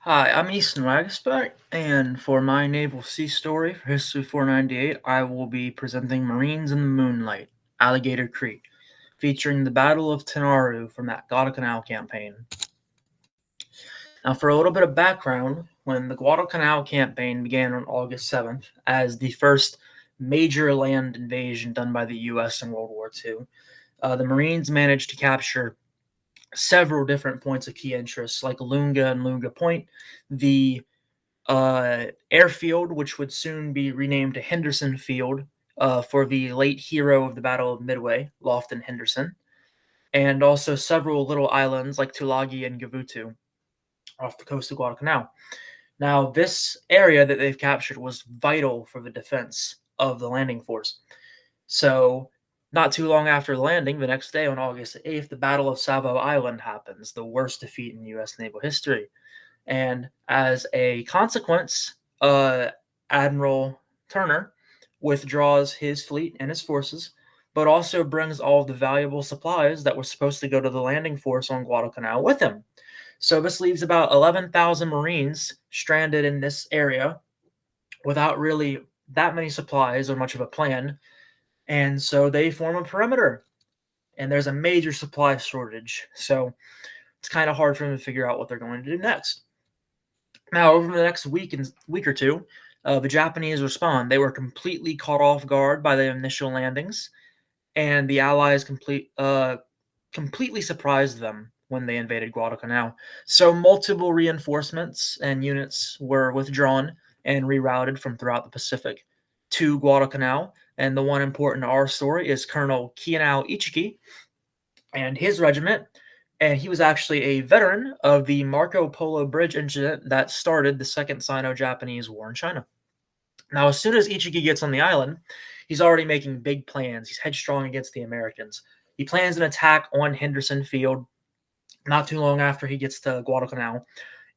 Hi, I'm Easton Wagasback, and for my naval sea story for History 498, I will be presenting Marines in the Moonlight, Alligator Creek, featuring the Battle of Tenaru from that Guadalcanal campaign. Now, for a little bit of background, when the Guadalcanal campaign began on August 7th as the first major land invasion done by the U.S. in World War II, the Marines managed to capture several different points of key interest, like Lunga and Lunga Point, the airfield, which would soon be renamed to Henderson Field for the late hero of the Battle of Midway, Lofton Henderson, and also several little islands like Tulagi and Gavutu off the coast of Guadalcanal. Now, this area that they've captured was vital for the defense of the landing force. So, not too long after the landing, the next day on August 8th, the Battle of Savo Island happens, the worst defeat in U.S. naval history. And as a consequence, Admiral Turner withdraws his fleet and his forces, but also brings all of the valuable supplies that were supposed to go to the landing force on Guadalcanal with him. So this leaves about 11,000 Marines stranded in this area without really that many supplies or much of a plan. And so they form a perimeter, and there's a major supply shortage. So it's kind of hard for them to figure out what they're going to do next. Now, over the next week or two, the Japanese respond. They were completely caught off guard by the initial landings, and the Allies completely surprised them when they invaded Guadalcanal. So multiple reinforcements and units were withdrawn and rerouted from throughout the Pacific to Guadalcanal. And the one important to our story is Colonel Kianao Ichiki and his regiment. And he was actually a veteran of the Marco Polo Bridge incident that started the Second Sino-Japanese War in China. Now, as soon as Ichiki gets on the island, he's already making big plans. He's headstrong against the Americans. He plans an attack on Henderson Field not too long after he gets to Guadalcanal,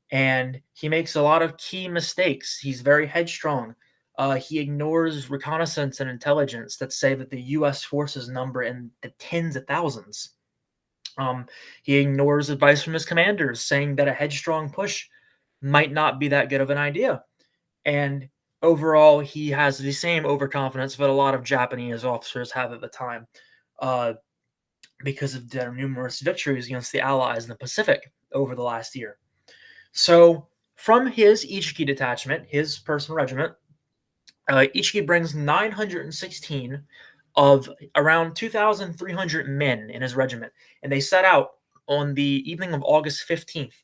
and he makes a lot of key mistakes. He's very headstrong. He ignores reconnaissance and intelligence that say that the U.S. forces number in the tens of thousands. He ignores advice from his commanders saying that a headstrong push might not be that good of an idea. And overall, he has the same overconfidence that a lot of Japanese officers have at the time uh, because of their numerous victories against the Allies in the Pacific over the last year. So, from his Ichiki detachment, his personal regiment, Ichiki brings 916 of around 2,300 men in his regiment, and they set out on the evening of August 15th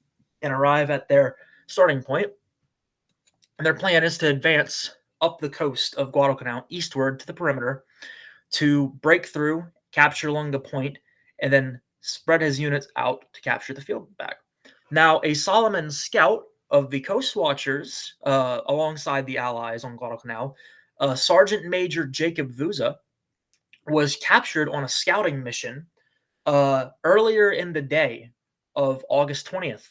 and arrive at their starting point. And their plan is to advance up the coast of Guadalcanal eastward to the perimeter to break through, capture Lunga Point, and then spread his units out to capture the field back. Now, a Solomon scout of the Coast Watchers, alongside the Allies on Guadalcanal, Sergeant Major Jacob Vuza, was captured on a scouting mission earlier in the day of August 20th.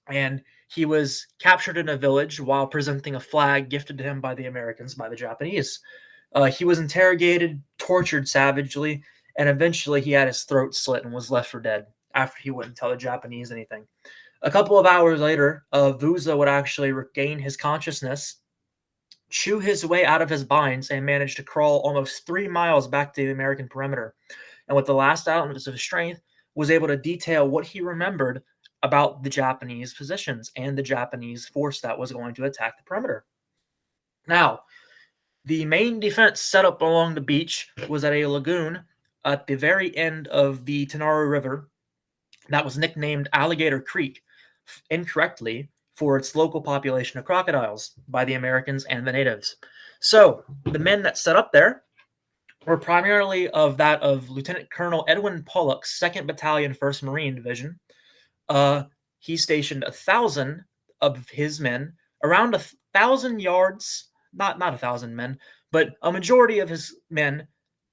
And he was captured in a village while presenting a flag gifted to him by the Americans, by the Japanese. He was interrogated, tortured savagely, and eventually he had his throat slit and was left for dead after he wouldn't tell the Japanese anything. A couple of hours later, Vuza would actually regain his consciousness, chew his way out of his binds, and manage to crawl almost 3 miles back to the American perimeter. And with the last ounce of his strength, was able to detail what he remembered about the Japanese positions and the Japanese force that was going to attack the perimeter. Now, the main defense set up along the beach was at a lagoon at the very end of the Tenaru River that was nicknamed Alligator Creek incorrectly for its local population of crocodiles by the Americans and the natives. So the men that set up there were primarily of that of Lieutenant Colonel Edwin Pollock's 2nd Battalion, 1st Marine Division. He stationed 1,000 of his men around 1,000 yards, not 1,000 men, but a majority of his men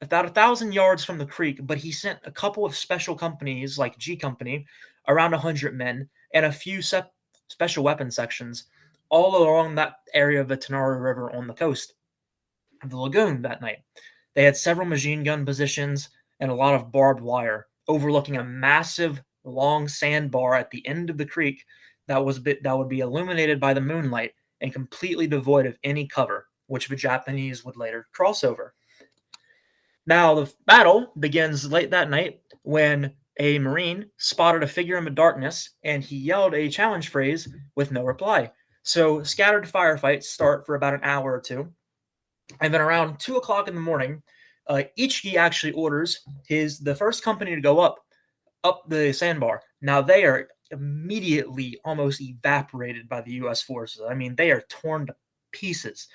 about 1,000 yards from the creek, but he sent a couple of special companies like G Company, around 100 men, and a few special weapon sections all along that area of the Tenaru River on the coast of the lagoon that night. They had several machine gun positions and a lot of barbed wire overlooking a massive long sandbar at the end of the creek that would be illuminated by the moonlight and completely devoid of any cover, which the Japanese would later cross over. Now, the battle begins late that night when a Marine spotted a figure in the darkness and he yelled a challenge phrase with no reply. So, scattered firefights start for about an hour or two. And then around 2 o'clock in the morning, Ichiki actually orders the first company to go up the sandbar. Now, they are immediately almost evaporated by the U.S. forces. I mean, they are torn to pieces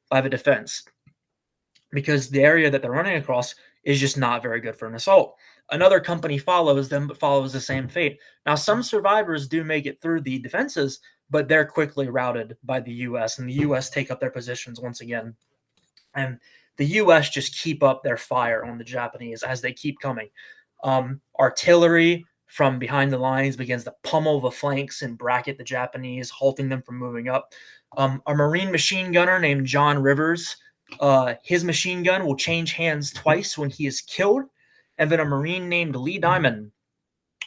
by the defense because the area that they're running across is just not very good for an assault. Another company follows them, but follows the same fate. Now, some survivors do make it through the defenses, but they're quickly routed by the U.S., and the U.S. take up their positions once again. And the U.S. just keep up their fire on the Japanese as they keep coming. Artillery from behind the lines begins to pummel the flanks and bracket the Japanese, halting them from moving up. A Marine machine gunner named John Rivers, his machine gun will change hands twice when he is killed, and then a Marine named Lee Diamond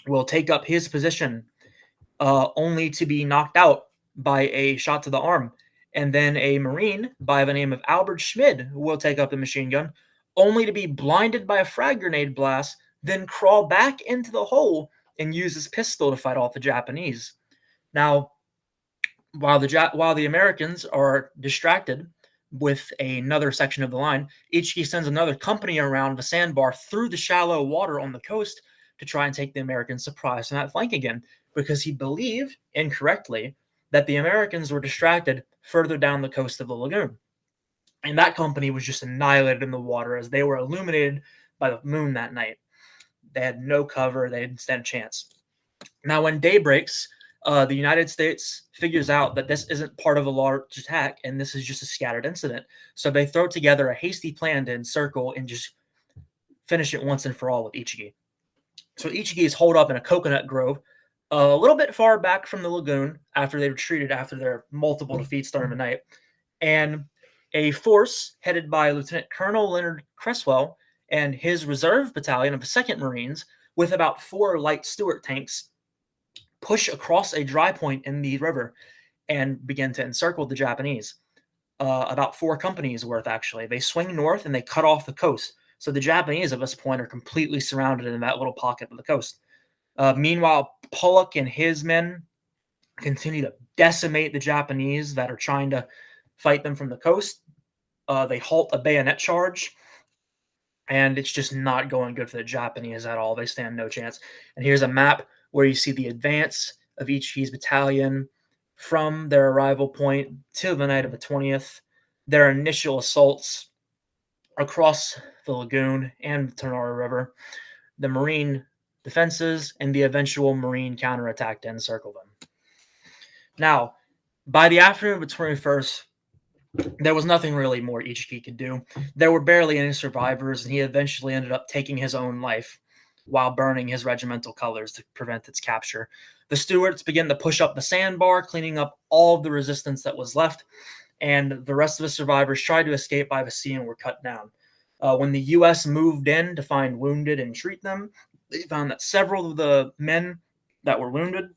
will take up his position, only to be knocked out by a shot to the arm. And then a Marine by the name of Albert Schmid will take up the machine gun, only to be blinded by a frag grenade blast, then crawl back into the hole and use his pistol to fight off the Japanese. Now, while the Americans are distracted with another section of the line, Ichiki sends another company around the sandbar through the shallow water on the coast to try and take the Americans surprise on that flank again, because he believed, incorrectly, that the Americans were distracted further down the coast of the lagoon. And that company was just annihilated in the water as they were illuminated by the moon that night. They had no cover. They didn't stand a chance. Now, when day breaks, the United States figures out that this isn't part of a large attack, and this is just a scattered incident. So they throw together a hasty plan to encircle and just finish it once and for all with Ichiki. So Ichiki is holed up in a coconut grove, a little bit far back from the lagoon after they retreated after their multiple defeats during the night. And a force headed by Lieutenant Colonel Leonard Cresswell and his reserve battalion of the 2nd Marines, with about 4 light Stuart tanks, push across a dry point in the river and begin to encircle the Japanese. About 4 companies worth, actually. They swing north and they cut off the coast. So the Japanese at this point are completely surrounded in that little pocket of the coast. Meanwhile, Pollock and his men continue to decimate the Japanese that are trying to fight them from the coast. They halt a bayonet charge, and it's just not going good for the Japanese at all. They stand no chance. And here's a map where you see the advance of Ichiki's battalion from their arrival point to the night of the 20th, their initial assaults across the lagoon and the Tonora River, the Marine defenses, and the eventual Marine counterattack to encircle them. Now, by the afternoon of the 21st, there was nothing really more Ichiki could do. There were barely any survivors, and he eventually ended up taking his own life while burning his regimental colors to prevent its capture. The Stuarts began to push up the sandbar, cleaning up all of the resistance that was left, and the rest of the survivors tried to escape by the sea and were cut down. When the U.S. moved in to find wounded and treat them, they found that several of the men that were wounded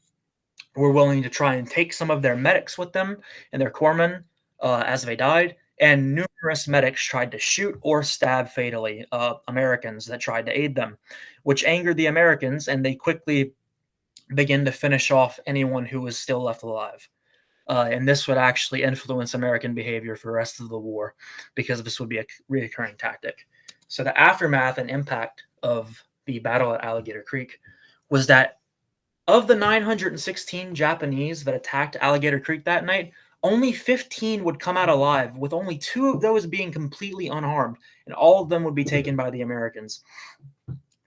were willing to try and take some of their medics with them and their corpsmen as they died, and numerous medics tried to shoot or stab fatally Americans that tried to aid them, which angered the Americans, and they quickly began to finish off anyone who was still left alive. And this would actually influence American behavior for the rest of the war, because this would be a recurring tactic. So the aftermath and impact of the battle at Alligator Creek was that of the 916 Japanese that attacked Alligator Creek that night, only 15 would come out alive, with only 2 of those being completely unharmed, and all of them would be taken by the Americans.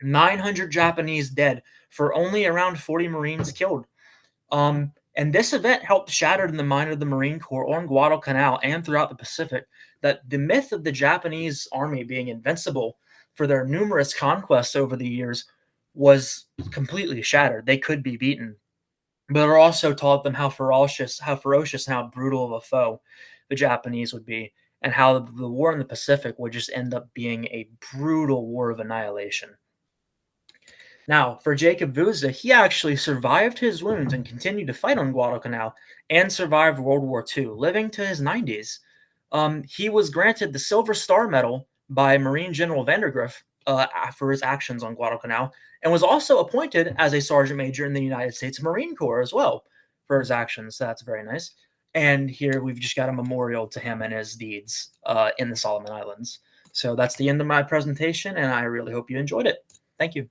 900 Japanese dead for only around 40 Marines killed. And this event helped shatter in the mind of the Marine Corps on Guadalcanal and throughout the Pacific that the myth of the Japanese army being invincible for their numerous conquests over the years was completely shattered. They could be beaten. But it also taught them how ferocious and how brutal of a foe the Japanese would be, and how the war in the Pacific would just end up being a brutal war of annihilation. Now, for Jacob Vuza, he actually survived his wounds and continued to fight on Guadalcanal and survived World War II, living to his 90s. He was granted the Silver Star Medal by Marine General Vandergrift for his actions on Guadalcanal, and was also appointed as a sergeant major in the United States Marine Corps as well for his actions. So that's very nice. And here we've just got a memorial to him and his deeds in the Solomon Islands. So that's the end of my presentation, and I really hope you enjoyed it. Thank you.